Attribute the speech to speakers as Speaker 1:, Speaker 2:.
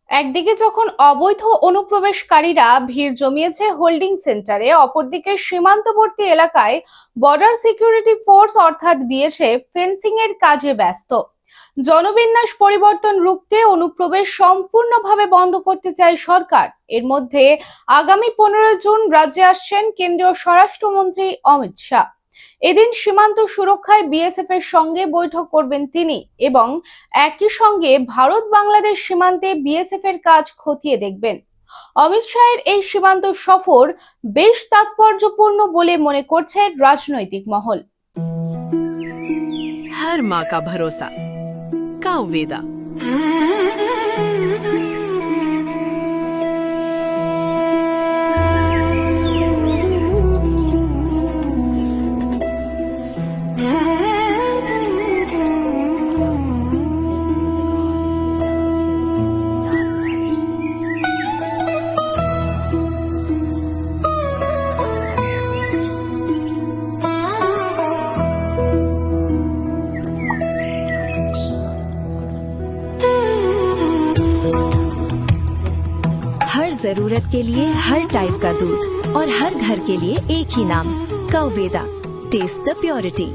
Speaker 1: একদিকে যখন অবৈধ অনুপ্রবেশকারীরা ভিড় জমিয়েছে হোল্ডিং সেন্টারে, অপরদিকে সীমান্তবর্তী এলাকায় বর্ডার সিকিউরিটি ফোর্স অর্থাৎ বিএসএফ ফেন্সিং এর কাজে ব্যস্ত। জনবিন্যাস পরিবর্তন রুখতে অনুপ্রবেশ সম্পূর্ণভাবে বন্ধ করতে চায় সরকার। এর মধ্যে আগামী 15 জুন রাজ্যে আসছেন কেন্দ্রীয় স্বরাষ্ট্রমন্ত্রী অমিত শাহ। এদিন সীমান্ত সুরক্ষায় বিএসএফ এর সঙ্গে বৈঠক করবেন তিনি এবং একই সঙ্গে ভারত বাংলাদেশ সীমান্তে বিএসএফ এর কাজ খতিয়ে দেখবেন। অমিত শাহের এই সীমান্ত সফর বেশ তাৎপর্যপূর্ণ বলে মনে করছে রাজনৈতিক মহল।
Speaker 2: हर माँ का भरोसा कावेदा। हर जरूरत के लिए हर टाइप का दूध और हर घर के लिए एक ही नाम, कावेदा। Test the purity.